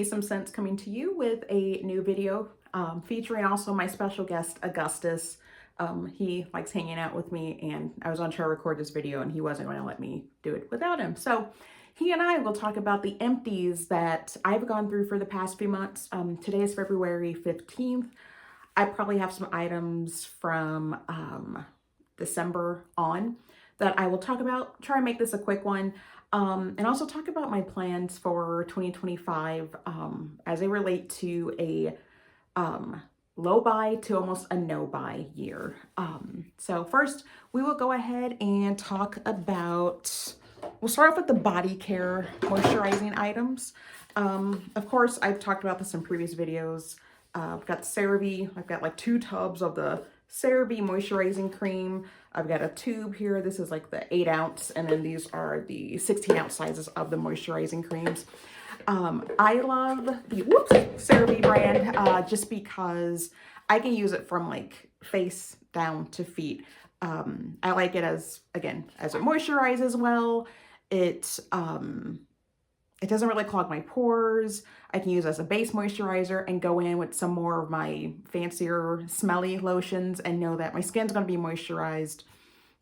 Me Some Sense coming to you with a new video featuring also my special guest, Augustus. He likes hanging out with me, and I was going to try to record this video and he wasn't going to let me do it without him. So he and I will talk about the empties that I've gone through for the past few months. Today is February 15th. I probably have some items from December on that I will talk about. Try and make this a quick one. And also talk about my plans for 2025 as they relate to a low buy to almost a no buy year. So first, we will go ahead and talk about, we'll start off with the body care moisturizing items. Of course, I've talked about this in previous videos. I've got CeraVe. I've got like 2 tubs of the CeraVe moisturizing cream. I've got a tube here. This is like the 8-ounce, and then these are the 16-ounce sizes of the moisturizing creams. I love the CeraVe brand just because I can use it from like face down to feet. I like it as it moisturizes well. It doesn't really clog my pores. I can use it as a base moisturizer and go in with some more of my fancier smelly lotions and know that my skin's going to be moisturized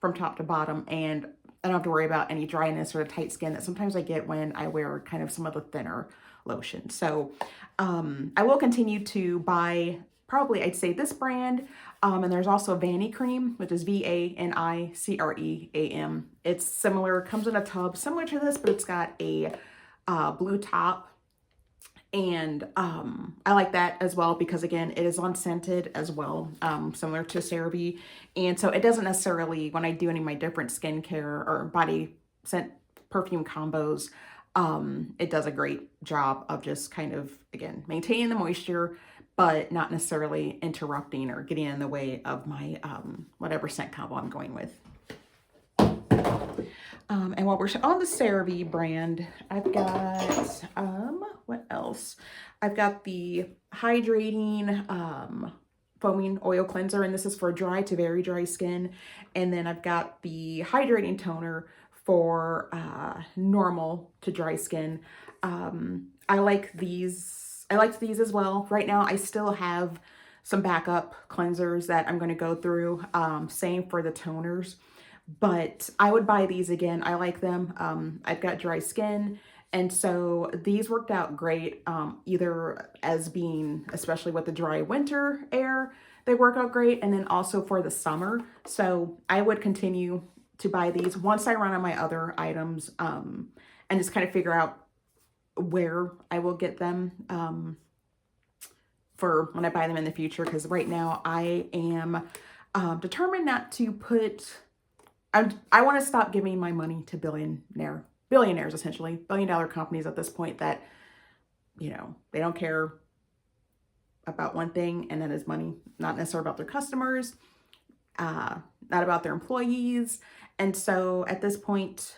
from top to bottom, and I don't have to worry about any dryness or tight skin that sometimes I get when I wear kind of some of the thinner lotions. So I will continue to buy probably, I'd say, this brand. And there's also Vani Cream, which is VANICREAM. It's similar, comes in a tub similar to this, but it's got a blue top, and I like that as well because, again, it is unscented as well, similar to CeraVe, and so it doesn't necessarily, when I do any of my different skincare or body scent perfume combos, it does a great job of just kind of, again, maintaining the moisture but not necessarily interrupting or getting in the way of my whatever scent combo I'm going with. And while we're on the CeraVe brand, I've got, what else? I've got the hydrating foaming oil cleanser, and this is for dry to very dry skin. And then I've got the hydrating toner for normal to dry skin. I like these. I liked these as well. Right now, I still have some backup cleansers that I'm going to go through. Same for the toners. But I would buy these again. I like them. I've got dry skin, and so these worked out great, either as being, especially with the dry winter air, they work out great, and then also for the summer. So I would continue to buy these once I run on my other items, and just kind of figure out where I will get them for when I buy them in the future, because right now I am determined not to put... I want to stop giving my money to billionaires, essentially, billion-dollar companies at this point that, you know, they don't care about one thing, and that is money, not necessarily about their customers, not about their employees. And so at this point,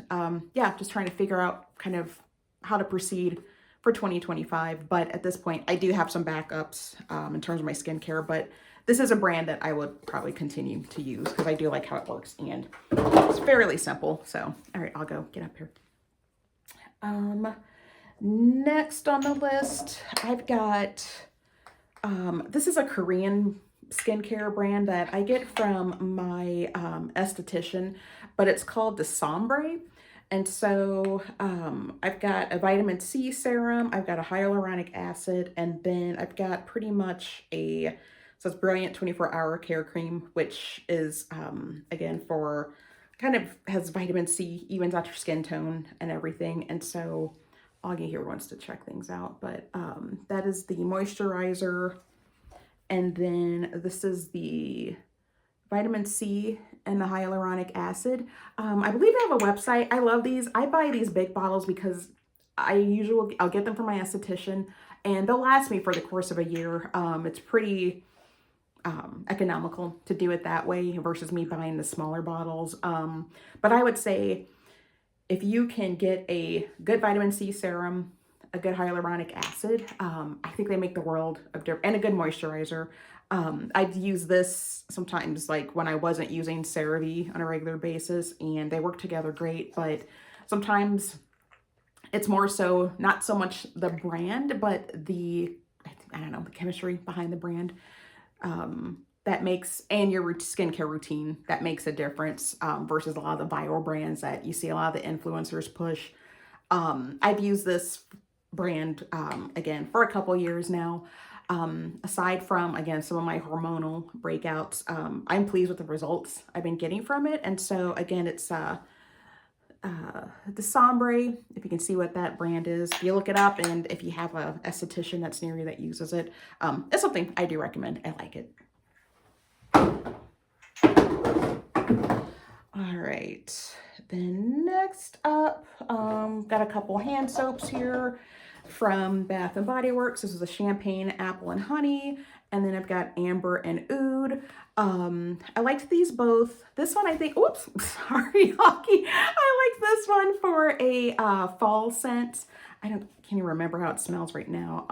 yeah, just trying to figure out kind of how to proceed for 2025. But at this point, I do have some backups in terms of my skincare, but this is a brand that I would probably continue to use because I do like how it works, and it's fairly simple. So, all right, I'll go get up here. Next on the list, I've got, this is a Korean skincare brand that I get from my esthetician, but it's called the Sombre. And so I've got a vitamin C serum, I've got a hyaluronic acid, and then I've got pretty much so it's Brilliant 24-hour care cream, which is, again, for kind of has vitamin C, evens out your skin tone and everything. And so Augie here wants to check things out, but that is the moisturizer. And then this is the vitamin C and the hyaluronic acid. I believe I have a website. I love these. I buy these big bottles because I'll get them from my esthetician, and they'll last me for the course of a year. It's pretty economical to do it that way versus me buying the smaller bottles. But I would say if you can get a good vitamin C serum, a good hyaluronic acid, I think they make the world of difference, and a good moisturizer. I'd use this sometimes like when I wasn't using CeraVe on a regular basis, and they work together great, but sometimes It's more so not so much the brand, but I don't know, the chemistry behind the brand. That makes, and your skincare routine, that makes a difference, versus a lot of the viral brands that you see a lot of the influencers push. I've used this brand, again, for a couple years now. Aside from, again, some of my hormonal breakouts, I'm pleased with the results I've been getting from it. And so, again, it's the Sombre, if you can see what that brand is, you look it up, and if you have a esthetician that's near you that uses it, it's something I do recommend. I like it. All right, then next up, got a couple hand soaps here from Bath and Body Works. This is a champagne, apple, and honey. And then I've got amber and oud. I liked these both. This one, I think, oops, sorry, Hockey. I liked this one for a fall scent. Can't even remember how it smells right now.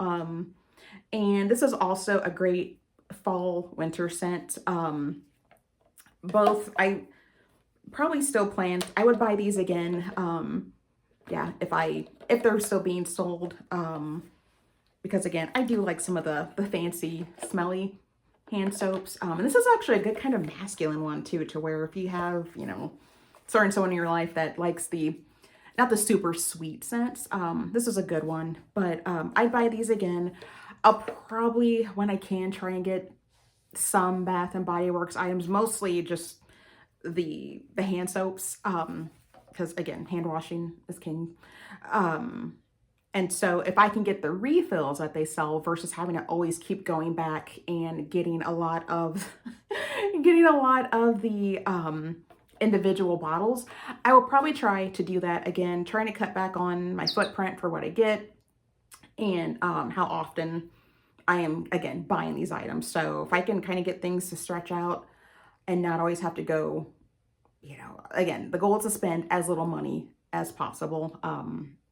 And this is also a great fall winter scent. Both, I probably still plan, I would buy these again. Yeah, if they're still being sold. Because again, I do like some of the fancy, smelly hand soaps. And this is actually a good kind of masculine one too, to where if you have, someone in your life that likes not the super sweet scents, this is a good one. But I'd buy these again. I'll probably, when I can, try and get some Bath and Body Works items, mostly just the hand soaps, because again, hand washing is king. And so if I can get the refills that they sell versus having to always keep going back and getting a lot of the individual bottles, I will probably try to do that again, trying to cut back on my footprint for what I get, and how often I am, again, buying these items. So if I can kind of get things to stretch out and not always have to go, again, the goal is to spend as little money as possible.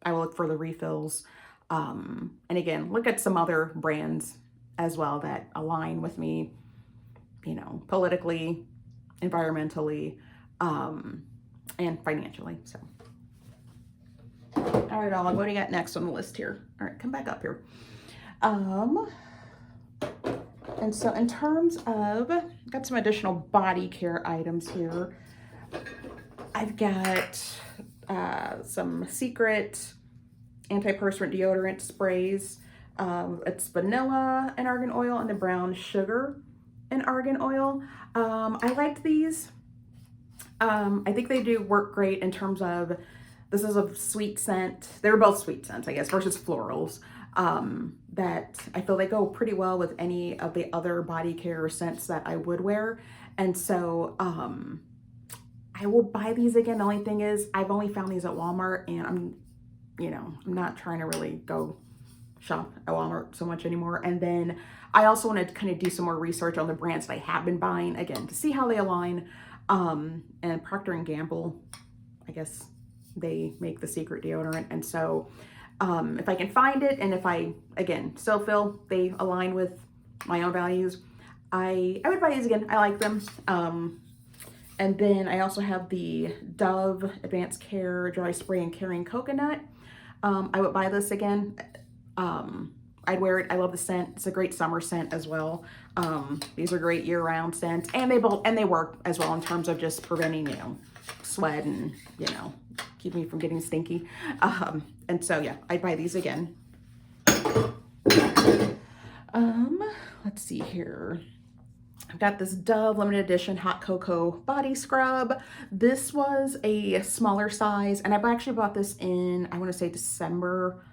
I will look for the refills. And again, look at some other brands as well that align with me, politically, environmentally, and financially. So, all right, Oleg, what do you got next on the list here? All right, come back up here. And so in terms of, got some additional body care items here. I've got some Secret antiperspirant deodorant sprays. It's vanilla and argan oil and the brown sugar and argan oil. I liked these. I think they do work great in terms of, this is a sweet scent. They're both sweet scents, I guess, versus florals. That I feel they go pretty well with any of the other body care scents that I would wear. And so, I will buy these again. The only thing is, I've only found these at Walmart, and I'm not trying to really go shop at Walmart so much anymore. And then I also want to kind of do some more research on the brands that I have been buying, again, to see how they align. And Procter & Gamble, I guess they make the Secret deodorant. And so, if I can find it, and if I, again, still feel they align with my own values, I would buy these again. I like them. And then I also have the Dove Advanced Care Dry Spray and Caring Coconut. I would buy this again. I'd wear it. I love the scent. It's a great summer scent as well. These are great year-round scents, and they work as well in terms of just preventing, sweat and, keep me from getting stinky. And so, yeah, I'd buy these again. Let's see here. I've got this Dove limited edition hot cocoa body scrub. This was a smaller size, and I've actually bought this in, I want to say December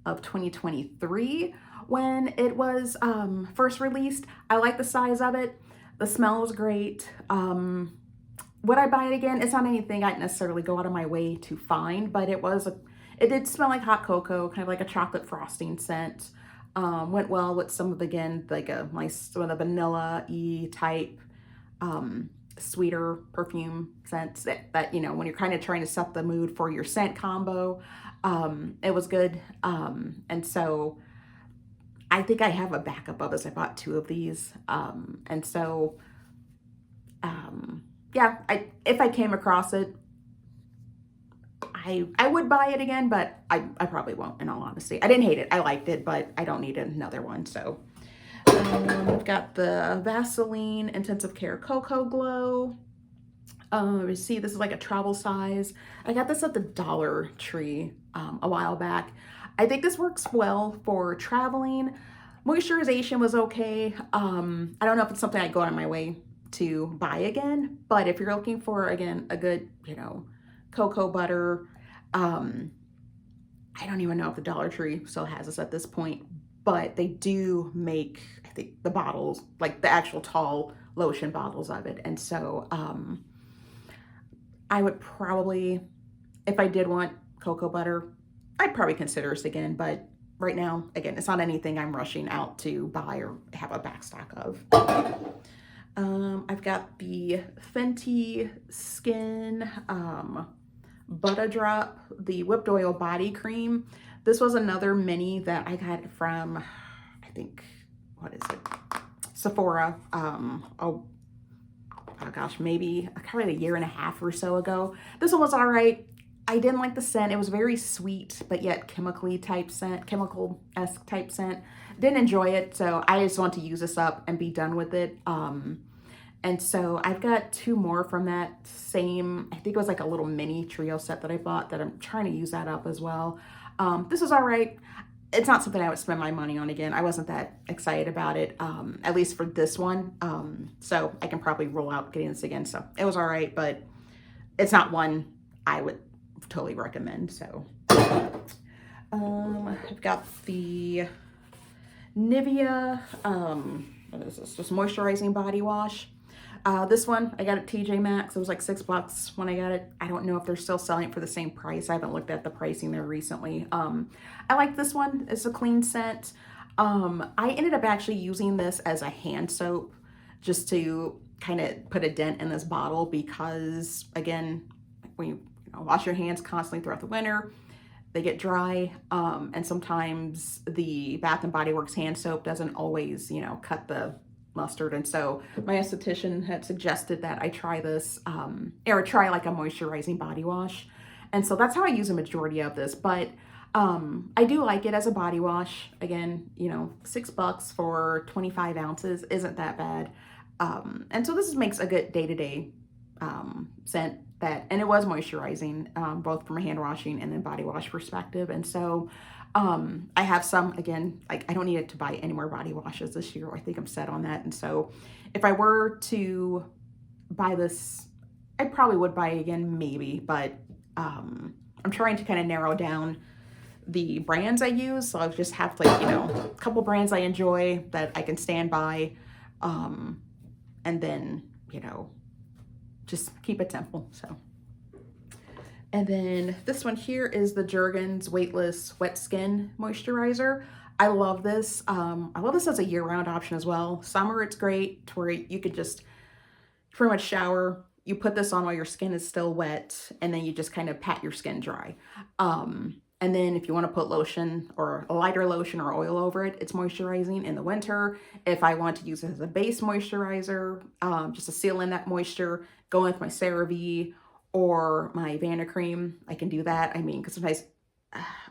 of 2023 when it was first released. I like the size of it. The smell was great. Would I buy it again? It's not anything I'd necessarily go out of my way to find, but it did smell like hot cocoa, kind of like a chocolate frosting scent. Went well with some of, again, like some of the vanilla-y type, sweeter perfume scents that, when you're kind of trying to set the mood for your scent combo. It was good. And so I think I have a backup of this. I bought 2 of these. And so, yeah, if I came across it, I would buy it again, but I probably won't, in all honesty. I didn't hate it. I liked it, but I don't need another one. So I've got the Vaseline Intensive Care Cocoa Glow. You see, this is like a travel size. I got this at the Dollar Tree a while back. I think this works well for traveling. Moisturization was okay. I don't know if it's something I go out of my way to buy again, but if you're looking for, again, a good, cocoa butter, I don't even know if the Dollar Tree still has this at this point, but they do make, I think, the bottles, like the actual tall lotion bottles of it. And so I would probably, if I did want cocoa butter, I'd probably consider this again. But right now, again, it's not anything I'm rushing out to buy or have a backstock of. I've got the Fenty Skin Butter Drop, the Whipped Oil Body Cream. This was another mini that I got from, I think, what is it? Sephora. Oh gosh, maybe probably a year and a half or so ago. This one was all right. I didn't like the scent. It was very sweet, but yet chemical-esque type scent. Didn't enjoy it, so I just want to use this up and be done with it. And so I've got 2 more from that same, I think it was like a little mini trio set that I bought that I'm trying to use that up as well. This is all right. It's not something I would spend my money on again. I wasn't that excited about it, at least for this one. So I can probably roll out getting this again. So it was all right, but it's not one I would totally recommend. So I've got the Nivea, what is this? Just moisturizing body wash. This one, I got it at TJ Maxx. It was like $6 when I got it. I don't know if they're still selling it for the same price. I haven't looked at the pricing there recently. I like this one. It's a clean scent. I ended up actually using this as a hand soap just to kind of put a dent in this bottle because, again, when you wash your hands constantly throughout the winter, they get dry, and sometimes the Bath and Body Works hand soap doesn't always, cut the mustard. And so my esthetician had suggested that I try this, or try like a moisturizing body wash. And so that's how I use a majority of this. But I do like it as a body wash. Again, $6 for 25 ounces isn't that bad. And so this makes a good day-to-day scent and it was moisturizing, both from a hand washing and then body wash perspective. And so I have some, again, like I don't need it to buy any more body washes this year. I think I'm set on that. And so if I were to buy this, I probably would buy it again, maybe, but I'm trying to kind of narrow down the brands I use. So I just have like, a couple brands I enjoy that I can stand by, and then, just keep it simple. So, and then this one here is the Jergens Weightless Wet Skin Moisturizer. I love this. I love this as a year-round option as well. Summer, it's great to where you could just pretty much shower. You put this on while your skin is still wet, and then you just kind of pat your skin dry. And then if you want to put lotion or a lighter lotion or oil over it, it's moisturizing in the winter. If I want to use it as a base moisturizer, just to seal in that moisture, go with my CeraVe or my Vanacream, I can do that. I mean, because sometimes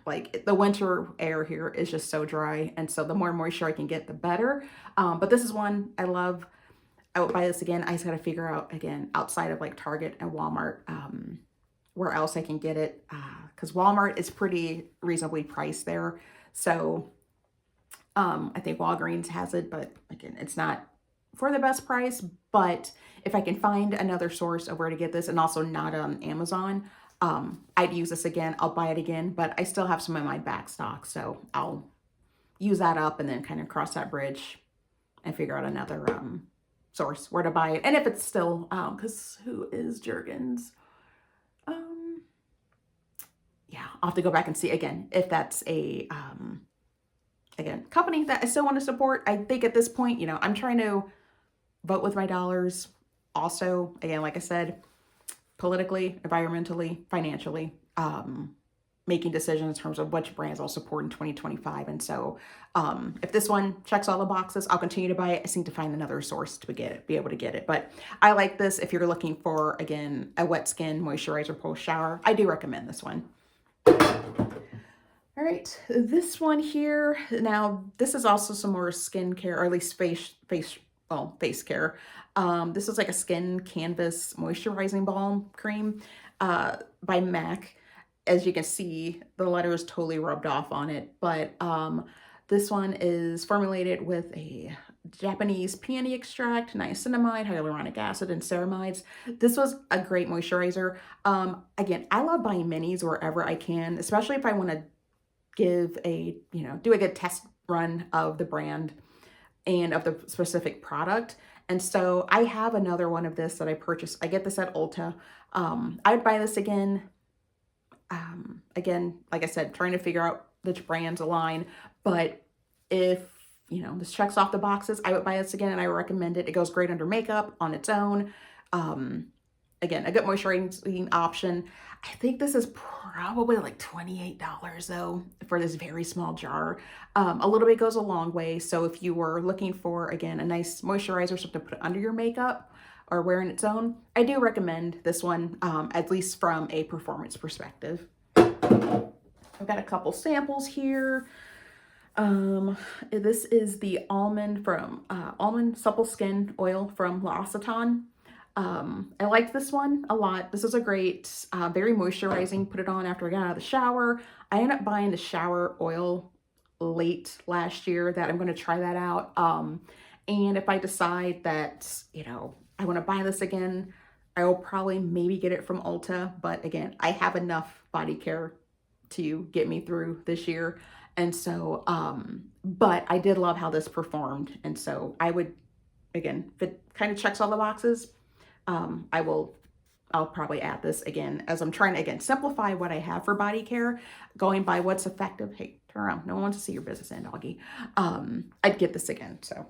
like the winter air here is just so dry. And so the more moisture I can get, the better. But this is one I love. I would buy this again. I just got to figure out, again, outside of like Target and Walmart, where else I can get it, because Walmart is pretty reasonably priced there. So I think Walgreens has it, but again, it's not for the best price. But if I can find another source of where to get this, and also not on Amazon, I'd use this again. I'll buy it again, but I still have some in my back stock, so I'll use that up and then kind of cross that bridge and figure out another source where to buy it. And if it's still, because who is Jergens? Yeah, I'll have to go back and see again if that's a again company that I still want to support. I think at this point, I'm trying to vote with my dollars. Also, again, like I said, politically, environmentally, financially, making decisions in terms of which brands I'll support in 2025. And so if this one checks all the boxes, I'll continue to buy it. I just need to find another source to get it, be able to get it. But I like this if you're looking for, again, a wet skin moisturizer post shower. I do recommend this one. All right, this one here, now this is also some more skincare, or at least face care. This is like a skin canvas moisturizing balm cream by MAC. As you can see, the letter is totally rubbed off on it, but this one is formulated with a Japanese peony extract, niacinamide, hyaluronic acid, and ceramides. This was a great moisturizer. Again, I love buying minis wherever I can, especially if I want to give a, do a good test run of the brand and of the specific product. And so I have another one of this that I purchased. I get this at Ulta. I would buy this again. Again, like I said, trying to figure out which brands align. But if, this checks off the boxes, I would buy this again and I recommend it. It goes great under makeup on its own. Again, a good moisturizing option. I think this is probably like $28 though for this very small jar. A little bit goes a long way. So if you were looking for, again, a nice moisturizer, something to put under your makeup or wear in its own, I do recommend this one, at least from a performance perspective. I've got a couple samples here. This is the almond supple skin oil from L'Occitane. I liked this one a lot. This is a great, very moisturizing. Put it on after I got out of the shower. I ended up buying the shower oil late last year that I'm going to try that out. And if I decide that, I want to buy this again, I will probably maybe get it from Ulta. But again, I have enough body care to get me through this year. And so, but I did love how this performed. And so I would, again, if it kind of checks all the boxes, I'll probably add this again as I'm trying to, again, simplify what I have for body care, going by what's effective. Hey, turn around. No one wants to see your business end, doggy. I'd get this again. So,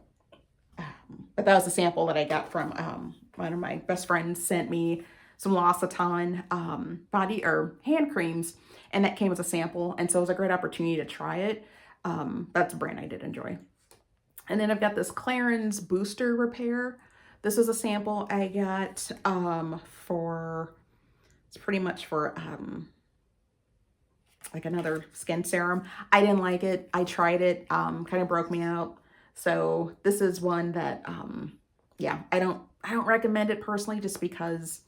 but that was a sample that I got from, one of my best friends sent me some L'Occitane, body or hand creams, and that came as a sample. And so it was a great opportunity to try it. That's a brand I did enjoy. And then I've got this Clarins Booster Repair. This is a sample I got it's pretty much for like another skin serum. I didn't like it. I tried it, kind of broke me out. So this is one that, yeah, I don't recommend it personally, just because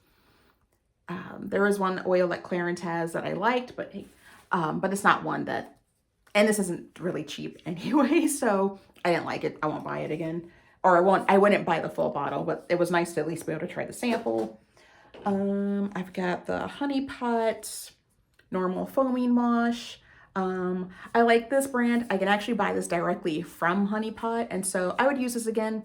there is one oil that Clarins has that I liked, but it's not one that, and this isn't really cheap anyway, so I didn't like it. I won't buy it again. Or I wouldn't buy the full bottle, but it was nice to at least be able to try the sample. I've got the Honey Pot Normal Foaming Wash. I like this brand. I can actually buy this directly from Honey Pot, and so I would use this again.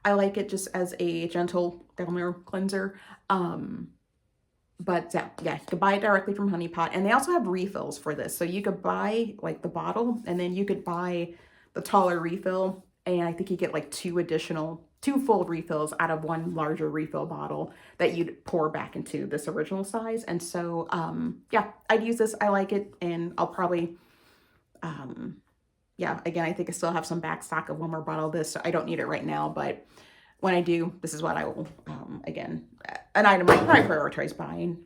I like it just as a gentle dermal cleanser. But yeah, you can buy it directly from Honey Pot, and they also have refills for this. So you could buy like the bottle, and then you could buy the taller refill. And I think you get like two full refills out of one larger refill bottle that you'd pour back into this original size. And so, yeah, I'd use this. I like it. And I'll probably, yeah, again, I think I still have some back stock of one more bottle of this. So I don't need it right now. But when I do, this is what I will, again, an item I probably prioritize buying.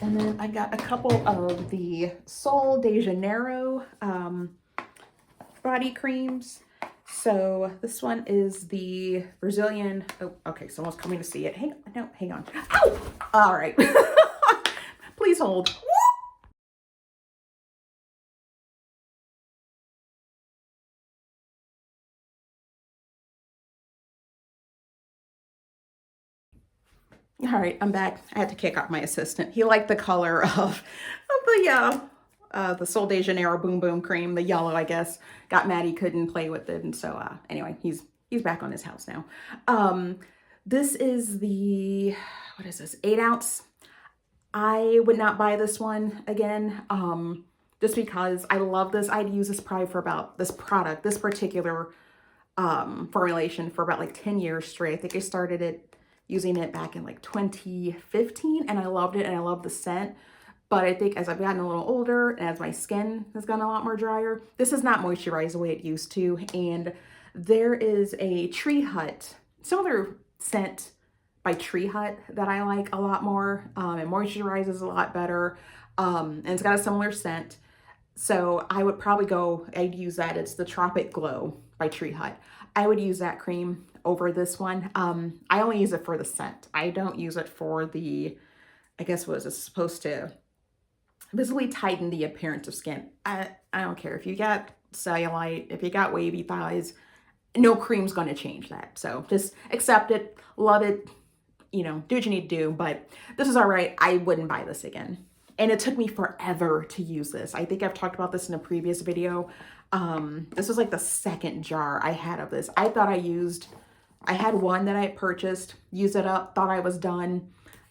And then I got a couple of the Sol de Janeiro, body creams. So this one is the Brazilian, oh, okay, someone's coming to see it. Hang on. Ow! All right. Please hold. All right, I'm back. I had to kick out my assistant. He liked the color of the Sol de Janeiro Boom Boom cream, the yellow, I guess. Got mad he couldn't play with it, and so anyway, he's back on his house now. This is the, what is this, 8 ounce. I would not buy this one again, just because I love this. I'd use this probably for about this particular formulation for about like 10 years straight. I think I started using it back in like 2015, and I loved it, and I love the scent. But I think as I've gotten a little older and as my skin has gotten a lot more drier, this is not moisturized the way it used to. And there is a Tree Hut, similar scent by Tree Hut that I like a lot more. It moisturizes a lot better. And it's got a similar scent. So I would probably I'd use that. It's the Tropic Glow by Tree Hut. I would use that cream over this one. I only use it for the scent. I don't use it for I guess what is it supposed to visibly tighten the appearance of skin. I don't care if you got cellulite, if you got wavy thighs, no cream's going to change that. So just accept it, love it, do what you need to do. But this is all right. I wouldn't buy this again. And it took me forever to use this. I think I've talked about this in a previous video. This was like the second jar I had of this. I had one that I purchased, used it up, thought I was done.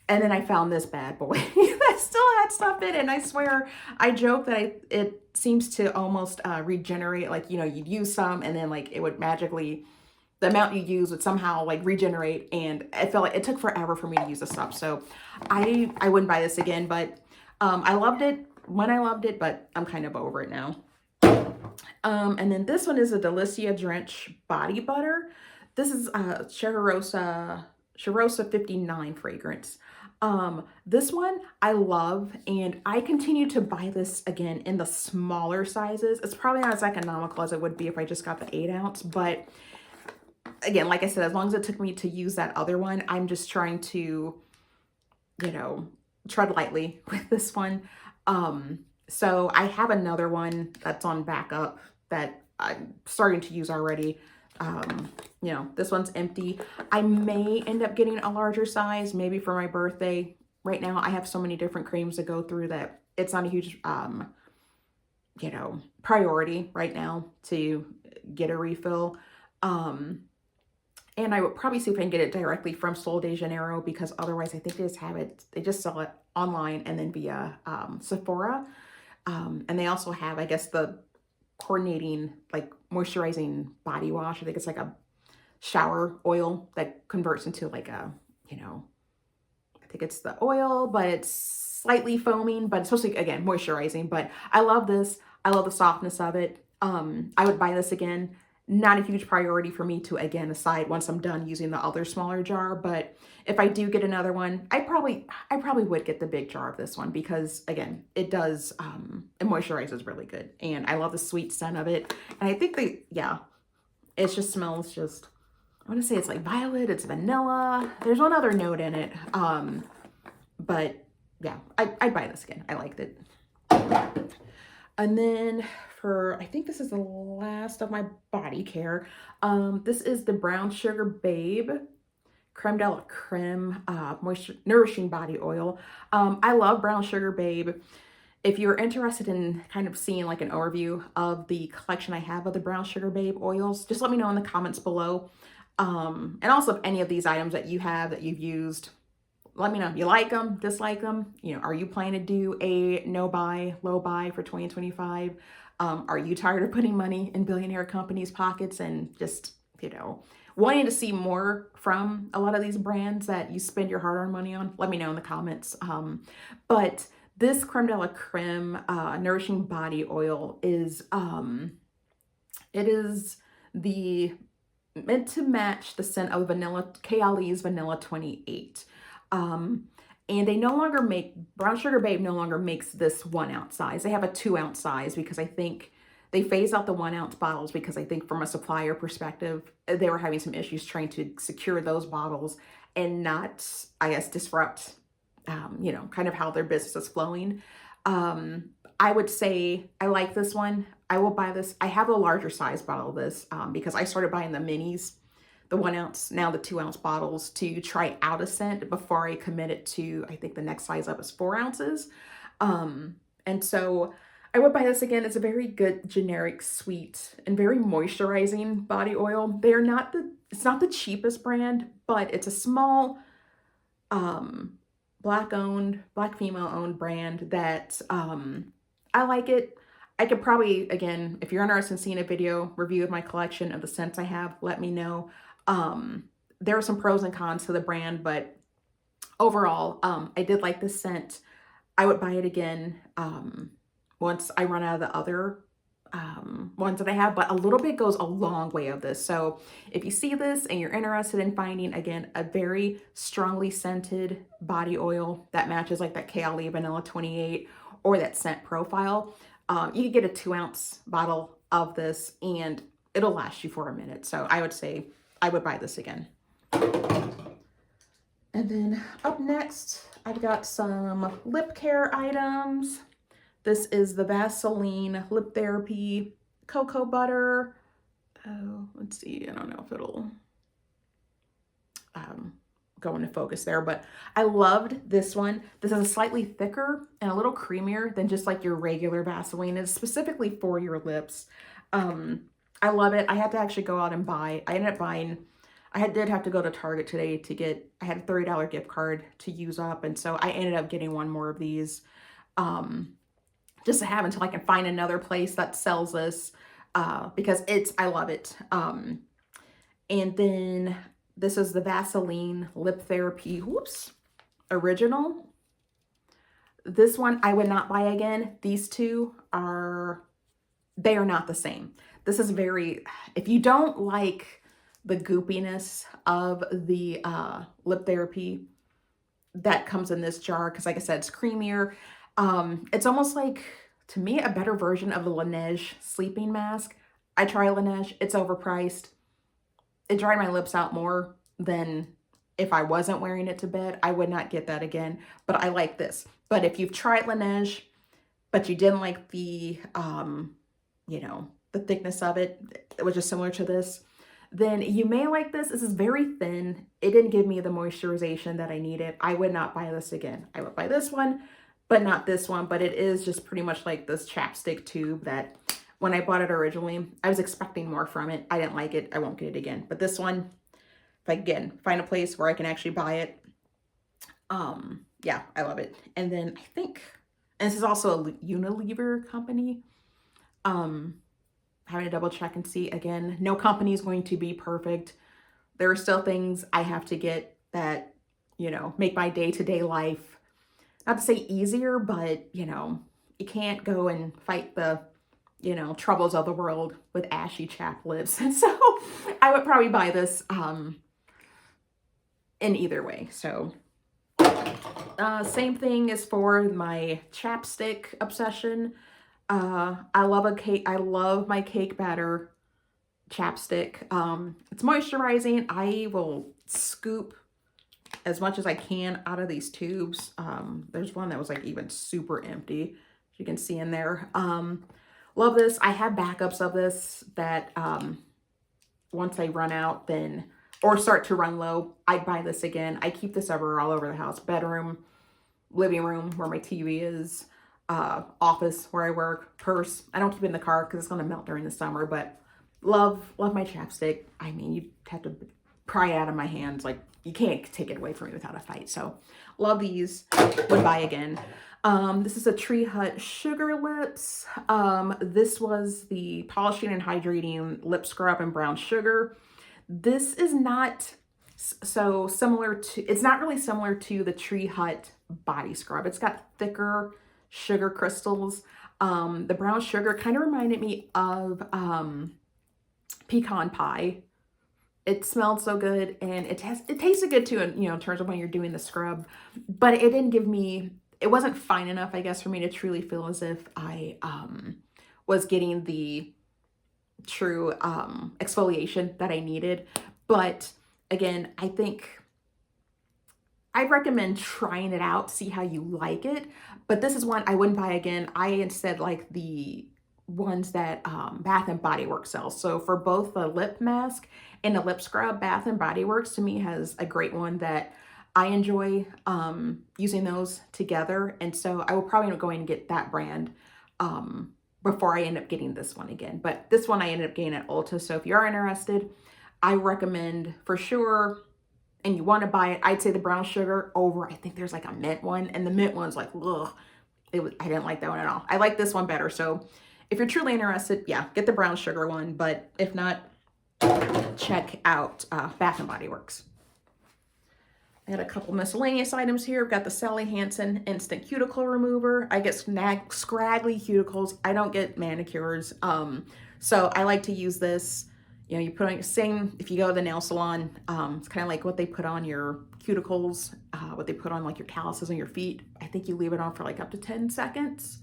And then I found this bad boy that still had stuff in it. And I swear, I joke that it seems to almost regenerate. Like, you'd use some and then like it would magically, the amount you use would somehow like regenerate. And I felt like it took forever for me to use this stuff. So I wouldn't buy this again, but I loved it when I loved it, but I'm kind of over it now. And then this one is a Delicia Drench Body Butter. This is Cheirosa 59 fragrance. This one I love, and I continue to buy this again in the smaller sizes. It's probably not as economical as it would be if I just got the 8-ounce, but again, like I said, as long as it took me to use that other one, I'm just trying to, tread lightly with this one. So I have another one that's on backup that I'm starting to use already. This one's empty. I may end up getting a larger size, maybe for my birthday. Right now, I have so many different creams to go through that it's not a huge, priority right now to get a refill. And I would probably see if I can get it directly from Sol de Janeiro, because otherwise I think they just sell it online and then via Sephora. And they also have, I guess, the coordinating, like, moisturizing body wash. I think it's like a shower oil that converts into like a, I think it's the oil, but it's slightly foaming, but it's supposed to be, again, moisturizing. But I love this. I love the softness of it. I would buy this again. Not a huge priority for me to, again, aside once I'm done using the other smaller jar. But if I do get another one, I probably would get the big jar of this one, because again, it does, it moisturizes really good. And I love the sweet scent of it. And I think it just smells just, I want to say it's like violet, it's vanilla. There's one other note in it. But yeah, I'd buy this again. I liked it. And then I think this is the last of my body care. This is the Brown Sugar Babe Creme de la Creme Nourishing Body Oil. I love Brown Sugar Babe. If you're interested in kind of seeing like an overview of the collection I have of the Brown Sugar Babe oils, just let me know in the comments below. And also if any of these items that you have that you've used, let me know. You like them, dislike them? Are you planning to do a no buy, low buy for 2025? Are you tired of putting money in billionaire companies' pockets and just, wanting to see more from a lot of these brands that you spend your hard-earned money on? Let me know in the comments. But this Creme de la Creme Nourishing Body Oil is, it is meant to match the scent of Kayali's Vanilla 28. And they no longer Brown Sugar Babe no longer makes this 1-ounce size. They have a 2-ounce size, because I think they phased out the 1-ounce bottles, because I think from a supplier perspective, they were having some issues trying to secure those bottles and not, I guess, disrupt, kind of how their business is flowing. I would say I like this one. I will buy this. I have a larger size bottle of this because I started buying the minis, the 1-ounce, now the 2-ounce bottles, to try out a scent before I committed to, I think the next size up is 4 ounces. And so I would buy this again. It's a very good, generic, sweet, and very moisturizing body oil. It's not the cheapest brand, but it's a small, black female owned brand that, I like it. I could probably, again, if you're interested in seeing a video review of my collection of the scents I have, let me know. There are some pros and cons to the brand, but overall, I did like this scent. I would buy it again once I run out of the other ones that I have, but a little bit goes a long way of this. So if you see this and you're interested in finding, again, a very strongly scented body oil that matches like that Kale Vanilla 28 or that scent profile, you can get a 2-ounce bottle of this and it'll last you for a minute. So I would say I would buy this again. And then up next, I've got some lip care items. This is the Vaseline Lip Therapy Cocoa Butter. Oh, let's see. I don't know if it'll go into focus there, but I loved this one. This is slightly thicker and a little creamier than just like your regular Vaseline. It's specifically for your lips. I love it. I had to actually go out and buy. I ended up buying, did have to go to Target today to get, I had a $30 gift card to use up. And so I ended up getting one more of these just to have until I can find another place that sells this because I love it. And then this is the Vaseline Lip Therapy, Original. This one I would not buy again. These two they are not the same. This is if you don't like the goopiness of the lip therapy that comes in this jar, because like I said, it's creamier. It's almost like, to me, a better version of the Laneige sleeping mask. I try Laneige, it's overpriced. It dried my lips out more than if I wasn't wearing it to bed. I would not get that again, but I like this. But if you've tried Laneige, but you didn't like the, the thickness of it, which is similar to this, then you may like this. This is very thin. It didn't give me the moisturization that I needed. I would not buy this again. I would buy this one, but not this one. But it is just pretty much like this chapstick tube that when I bought it originally, I was expecting more from it. I didn't like it. I won't get it again. But this one, if I can find a place where I can actually buy it, yeah, I love it. And then I think, and this is also a Unilever company. Having to double check and see. Again, no company is going to be perfect. There are still things I have to get that, make my day-to-day life, not to say easier, but, you can't go and fight the, troubles of the world with ashy chapped lips. And so I would probably buy this in either way. So same thing as for my chapstick obsession. I love my cake batter chapstick. It's moisturizing. I will scoop as much as I can out of these tubes. There's one that was like even super empty, as you can see in there. Love this. I have backups of this that once I run out or start to run low, I'd buy this again. I keep this all over the house. Bedroom, living room where my TV is, office where I work, purse. I don't keep it in the car because it's going to melt during the summer, but love my chapstick. I mean, you have to pry it out of my hands. Like, you can't take it away from me without a fight. So love these. Would buy again. This is a Tree Hut Sugar Lips. This was the polishing and hydrating lip scrub and brown sugar. This is not so similar to, it's not really similar to the Tree Hut body scrub. It's got thicker sugar crystals. The brown sugar kind of reminded me of pecan pie. It smelled so good, and it tasted good too, in terms of when you're doing the scrub, but it didn't give me, it wasn't fine enough, I guess, for me to truly feel as if I was getting the true exfoliation that I needed. But again, I think I'd recommend trying it out, see how you like it. But this is one I wouldn't buy again. I instead like the ones that Bath and Body Works sells. So for both the lip mask and the lip scrub, Bath and Body Works to me has a great one that I enjoy using those together. And so I will probably go in and get that brand before I end up getting this one again. But this one I ended up getting at Ulta. So if you are interested, I recommend for sure, and you want to buy it, I'd say the brown sugar over, I think there's like a mint one, and the mint one's like, ugh, I didn't like that one at all. I like this one better. So if you're truly interested, yeah, get the brown sugar one. But if not, check out Bath and Body Works. I had a couple miscellaneous items here. I've got the Sally Hansen Instant Cuticle Remover. I get scraggly cuticles. I don't get manicures. So I like to use this. You know, you put on your same, if you go to the nail salon, it's kind of like what they put on your cuticles, what they put on like your calluses on your feet. I think you leave it on for like up to 10 seconds.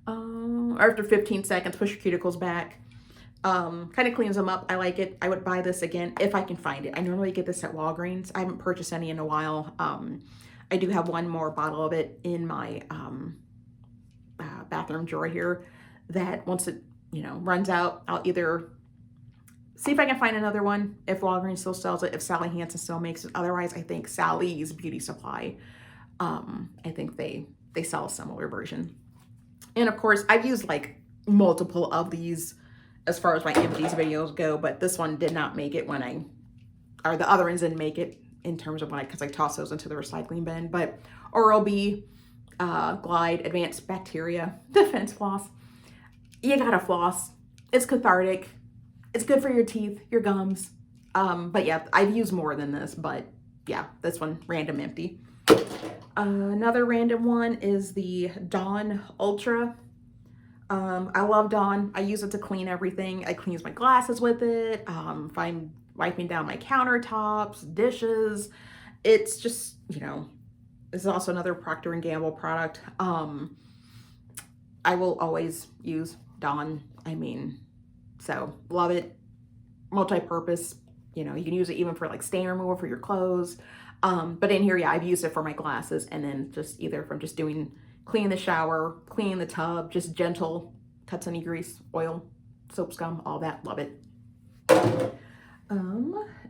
Or after 15 seconds, push your cuticles back. Kind of cleans them up. I like it. I would buy this again if I can find it. I normally get this at Walgreens. I haven't purchased any in a while. I do have one more bottle of it in my bathroom drawer here that once it, you know, runs out, I'll either see if I can find another one, if Walgreens still sells it, if Sally Hansen still makes it. Otherwise, I think Sally's Beauty Supply, I think they sell a similar version. And of course, I've used like multiple of these as far as my Empties videos go, but this one did not make it when or the other ones didn't make it in terms of because I tossed those into the recycling bin. But Oral-B, Glide, Advanced Bacteria Defense Floss. You gotta floss. It's cathartic. It's good for your teeth, your gums. But yeah, I've used more than this, but yeah, this one, random empty. Another random one is the Dawn Ultra. I love Dawn. I use it to clean everything. I clean my glasses with it. If I'm wiping down my countertops, dishes, it's just, you know, this is also another Procter & Gamble product. I will always use Dawn. I mean, so love it. Multi-purpose, you know, you can use it even for like stain removal for your clothes. But in here, yeah, I've used it for my glasses, and then just either from just cleaning the shower, cleaning the tub, just gentle, cuts any grease, oil, soap scum, all that, love it.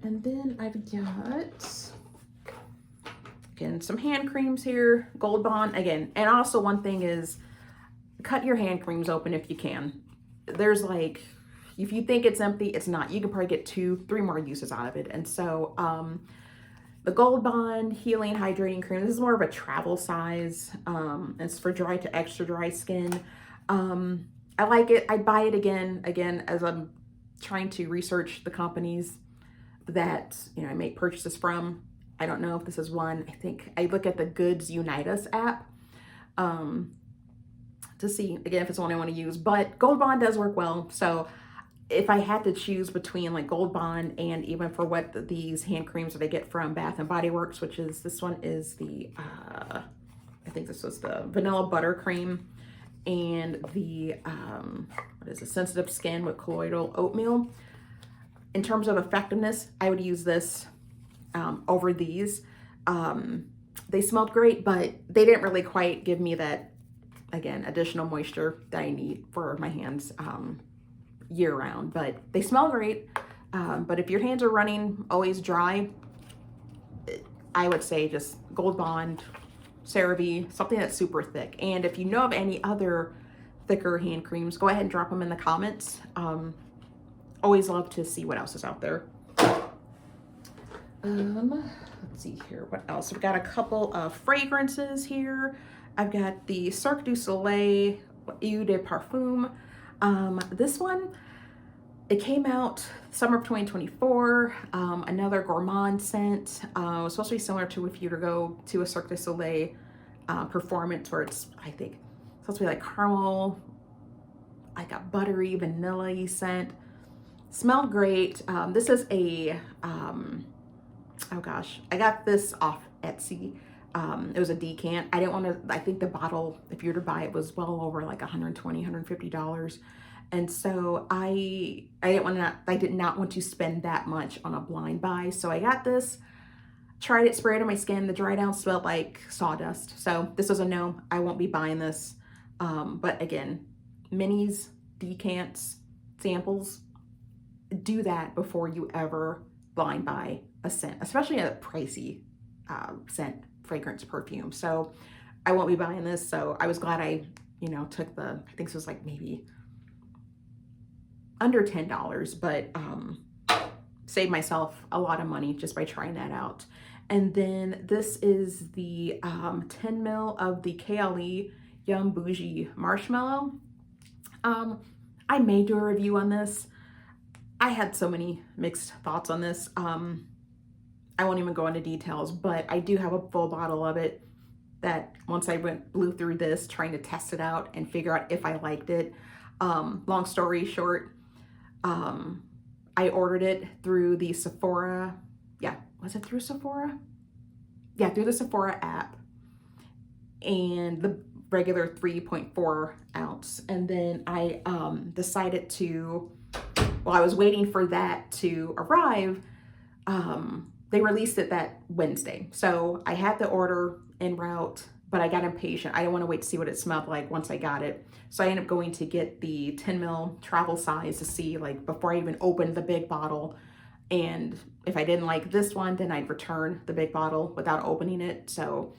And then I've got, again, some hand creams here, Gold Bond, again, and also one thing is, cut your hand creams open if you can. There's like, if you think it's empty, it's not. You can probably get 2-3 more uses out of it. And so, the Gold Bond Healing Hydrating Cream, this is more of a travel size. It's for dry to extra dry skin. I like it. I buy it again, as I'm trying to research the companies that, you know, I make purchases from. I don't know if this is one. I think I look at the Goods Unite Us app to see, again, if it's one I want to use. But Gold Bond does work well. So if I had to choose between like Gold Bond and even for what these hand creams that I get from Bath and Body Works, which is, this one is the, I think this was the Vanilla Buttercream, and the, what is it, Sensitive Skin with Colloidal Oatmeal. In terms of effectiveness, I would use this over these. They smelled great, but they didn't really quite give me that, again, additional moisture that I need for my hands year round, but they smell great. But if your hands are running always dry, I would say just Gold Bond, CeraVe, something that's super thick. And if you know of any other thicker hand creams, go ahead and drop them in the comments. Always love to see what else is out there. Let's see here, what else? We've got a couple of fragrances here. I've got the Cirque du Soleil Eau de Parfum. This one, it came out summer of 2024, another gourmand scent. It was supposed to be similar to if you were to go to a Cirque du Soleil performance where it's, I think, supposed to be like caramel, like a buttery, vanilla-y scent. Smelled great. This is a, oh gosh, I got this off Etsy. It was a decant. I didn't want to, I think the bottle, if you were to buy it, was well over like $120, $150. And so I did not want to spend that much on a blind buy. So I got this, tried it, sprayed it on my skin. The dry down smelled like sawdust. So this was a no, I won't be buying this. But again, minis, decants, samples, do that before you ever blind buy a scent, especially a pricey scent, fragrance, perfume. So I won't be buying this. So I was glad I, you know, took the, I think this was like maybe under $10, but saved myself a lot of money just by trying that out. And then this is the 10 ml of the KLE Yum Bougie Marshmallow. I may do a review on this. I had so many mixed thoughts on this. I I won't even go into details, but I do have a full bottle of it that once I blew through this, trying to test it out and figure out if I liked it. Long story short, I ordered it through the Sephora. Yeah, was it through Sephora? Yeah, through the Sephora app. And the regular 3.4 ounce. And then I decided to, while I was waiting for that to arrive, they released it that Wednesday. So I had the order en route, but I got impatient. I didn't want to wait to see what it smelled like once I got it. So I ended up going to get the 10 ml travel size to see, like, before I even opened the big bottle. And if I didn't like this one, then I'd return the big bottle without opening it. So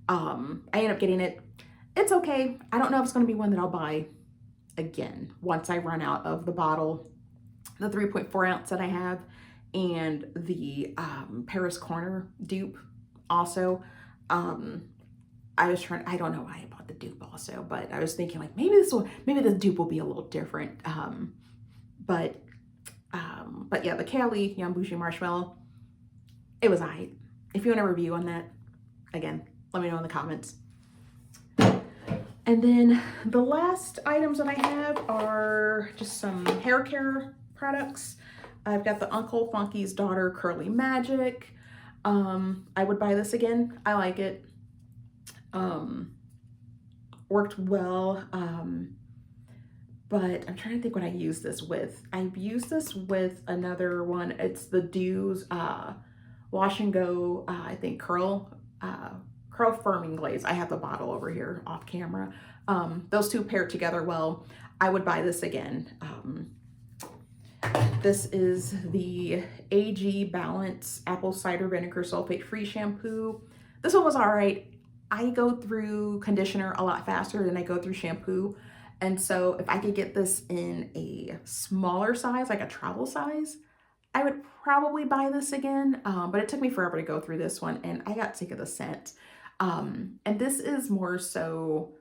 I ended up getting it. It's okay. I don't know if it's going to be one that I'll buy again once I run out of the bottle, the 3.4 ounce that I have, and the Paris Corner dupe also. I was trying, I don't know why I bought the dupe also, but I was thinking, like, maybe the dupe will be a little different. But yeah, the Kale Yambushi Marshmallow, it was alright. If you want a review on that, again, let me know in the comments. And then the last items that I have are just some hair care products. I've got the Uncle Funky's Daughter Curly Magic. I would buy this again. I like it. Worked well. But I'm trying to think what I used this with. I've used this with another one. It's the Dews Wash and Go, I think curl firming glaze. I have the bottle over here off camera. Those two paired together well. I would buy this again. This is the AG Balance Apple Cider Vinegar Sulfate Free Shampoo. This one was all right. I go through conditioner a lot faster than I go through shampoo. And so if I could get this in a smaller size, like a travel size, I would probably buy this again. But it took me forever to go through this one, and I got sick of the scent. And this is more so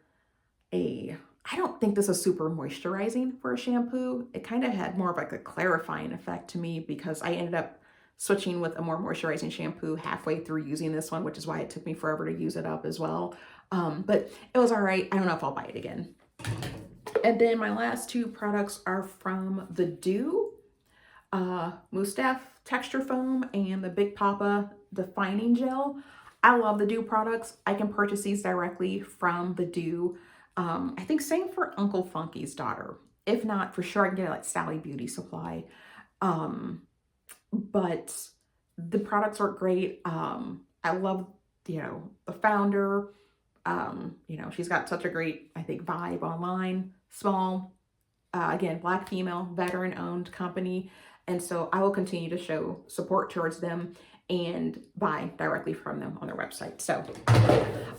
I don't think this is super moisturizing for a shampoo. It kind of had more of like a clarifying effect to me because I ended up switching with a more moisturizing shampoo halfway through using this one, which is why it took me forever to use it up as well. But it was all right. I don't know if I'll buy it again. And then my last two products are from the Dew Moustache Texture Foam and the Big Papa Defining Gel. I love the Dew products. I can purchase these directly from the Dew. I think same for Uncle Funky's Daughter. If not, for sure I can get it like Sally Beauty Supply. But the products are great. I love, the founder. She's got such a great, I think, vibe online. Small, again, Black female, veteran-owned company. And so I will continue to show support towards them and buy directly from them on their website. So,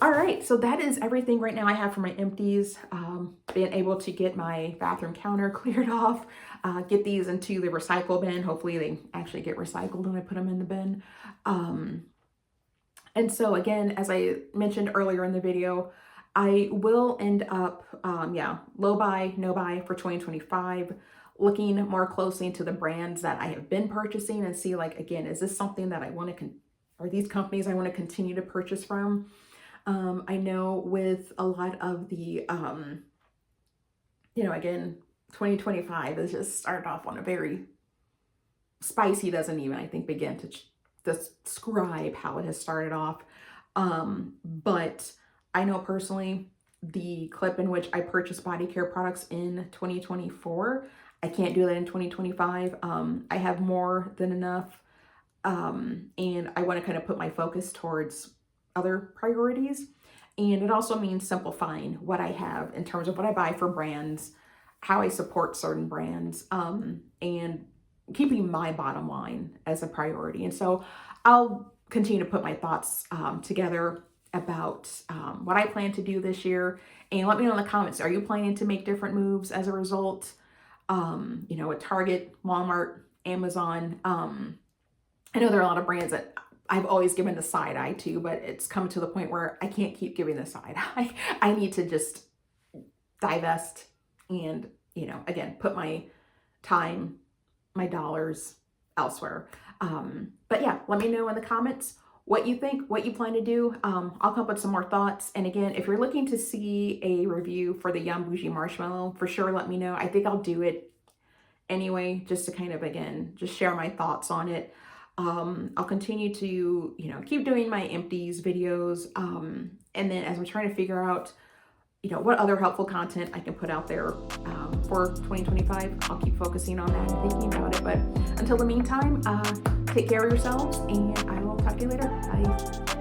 all right. So that is everything right now I have for my empties. Being able to get my bathroom counter cleared off, get these into the recycle bin. Hopefully they actually get recycled when I put them in the bin. And so again, as I mentioned earlier in the video, I will end up, low buy, no buy for 2025, looking more closely into the brands that I have been purchasing and see, like, again, is this something that I want to, are these companies I want to continue to purchase from? I know with a lot of the, again, 2025 has just started off on a very spicy, doesn't even, I think, begin to describe how it has started off. But I know personally the clip in which I purchased body care products in 2024, I can't do that in 2025. I have more than enough. And I want to kind of put my focus towards other priorities. And it also means simplifying what I have in terms of what I buy for brands, how I support certain brands, and keeping my bottom line as a priority. And so I'll continue to put my thoughts together about what I plan to do this year. And let me know in the comments, are you planning to make different moves as a result? With Target, Walmart, Amazon. I know there are a lot of brands that I've always given the side eye to, but it's come to the point where I can't keep giving the side eye. I need to just divest and, again, put my time, my dollars elsewhere. But yeah, let me know in the comments what you think, what you plan to do. I'll come up with some more thoughts. And again, if you're looking to see a review for the Yum Bougie Marshmallow, for sure let me know. I think I'll do it anyway, just to kind of, again, just share my thoughts on it. I'll continue to, you know, keep doing my Empties videos. And then as I'm trying to figure out, you know, what other helpful content I can put out there for 2025, I'll keep focusing on that and thinking about it. But until the meantime, take care of yourselves, and I will talk to you later. Bye.